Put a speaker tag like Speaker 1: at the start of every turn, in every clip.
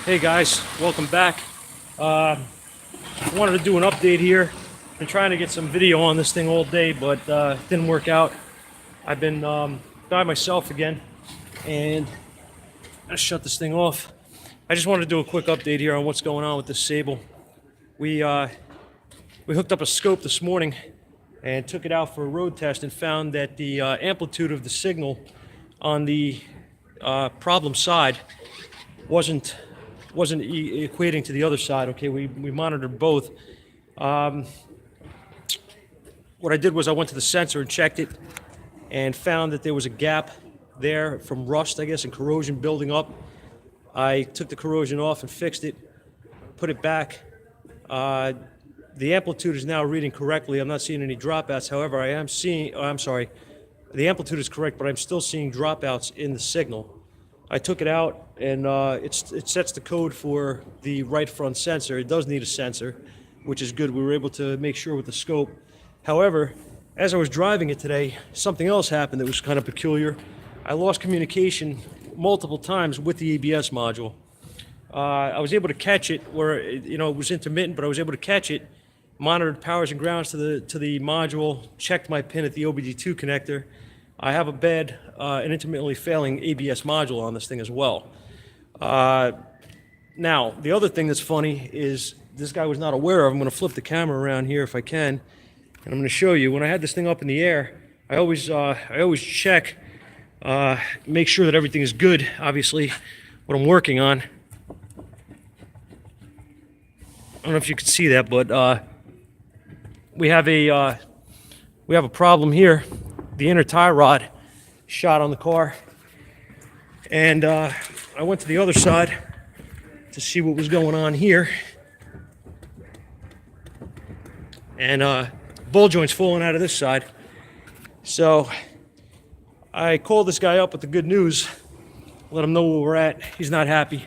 Speaker 1: Hey guys, welcome back. I wanted to do an update here. Been trying to get some video on this thing all day, but it didn't work out. I've been by myself again, and I'm gonna shut this thing off. I just wanted to do a quick update here on what's going on with this Sable. We hooked up a scope this morning and took it out for a road test and found that the amplitude of the signal on the problem side wasn't equating to the other side. Okay, we monitored both. What I did was I went to the sensor and checked it and found that there was a gap there from rust, I guess, and corrosion building up. I took the corrosion off and fixed it, put it back. The amplitude is now reading correctly. I'm not seeing any dropouts. However, I am seeing, I'm sorry, the amplitude is correct, but I'm still seeing dropouts in the signal. I took it out, and it sets the code for the right front sensor. It does need a sensor, which is good. We were able to make sure with the scope. However, as I was driving it today, something else happened that was kind of peculiar. I lost communication multiple times with the ABS module. I was able to catch it where it was intermittent, but I was able to catch it. Monitored powers and grounds to the module. Checked my pin at the OBD2 connector. I have a bad and intermittently failing ABS module on this thing as well. Now, the other thing that's funny is this guy was not aware of. I'm going to flip the camera around here if I can, and I'm going to show you. When I had this thing up in the air, I always check, make sure that everything is good. Obviously, what I'm working on. I don't know if you can see that, but we have a problem here. The inner tie rod shot on the car, and I went to the other side to see what was going on here, and ball joint's falling out of this side. So I called this guy up with the good news, let him know where we're at. He's not happy.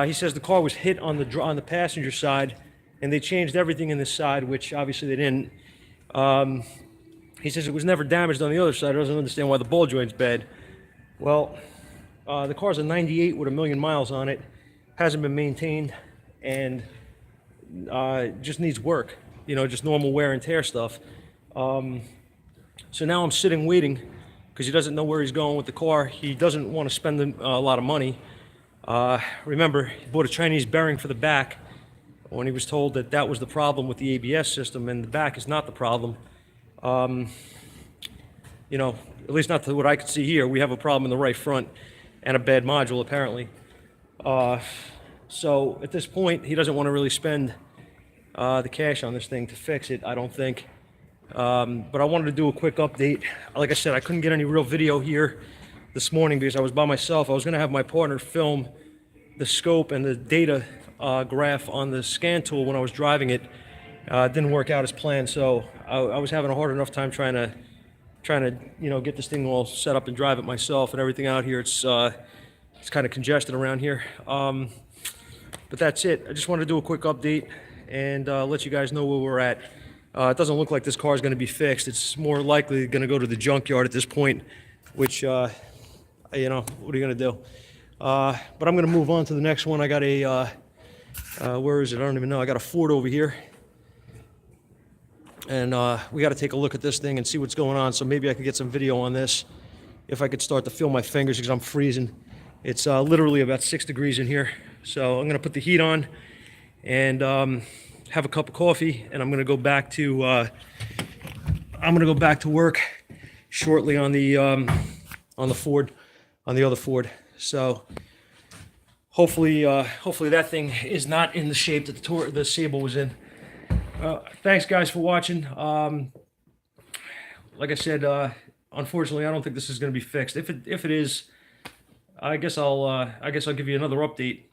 Speaker 1: He says the car was hit on the passenger side, and they changed everything in this side, which obviously they didn't. He says it was never damaged on the other side. He doesn't understand why the ball joint's bad. Well, the car's a 98 with 1,000,000 miles on it. Hasn't been maintained, and just needs work. Just normal wear and tear stuff. So now I'm sitting waiting because he doesn't know where he's going with the car. He doesn't want to spend a lot of money. Remember, he bought a Chinese bearing for the back when he was told that that was the problem with the ABS system, and the back is not the problem. At least not to what I could see here. We have a problem in the right front and a bad module, apparently. So at this point, he doesn't want to really spend the cash on this thing to fix it, I don't think. But I wanted to do a quick update. Like I said, I couldn't get any real video here this morning because I was by myself. I was going to have my partner film the scope and the data graph on the scan tool when I was driving it. It didn't work out as planned, so I was having a hard enough time trying to get this thing all set up and drive it myself and everything out here. It's kind of congested around here. But that's it. I just wanted to do a quick update and let you guys know where we're at. It doesn't look like this car is going to be fixed. It's more likely going to go to the junkyard at this point, which, what are you going to do? But I'm going to move on to the next one. I got a, where is it? I don't even know. I got a Ford over here. And we got to take a look at this thing and see what's going on. So maybe I could get some video on this if I could start to feel my fingers because I'm freezing. It's literally about 6 degrees in here. So I'm going to put the heat on and have a cup of coffee, and I'm going to go back to work shortly on the Ford, on the other Ford. So hopefully that thing is not in the shape that the Sable was in. Thanks guys for watching. Like I said, unfortunately I don't think this is going to be fixed. If it is, I guess I'll give you another update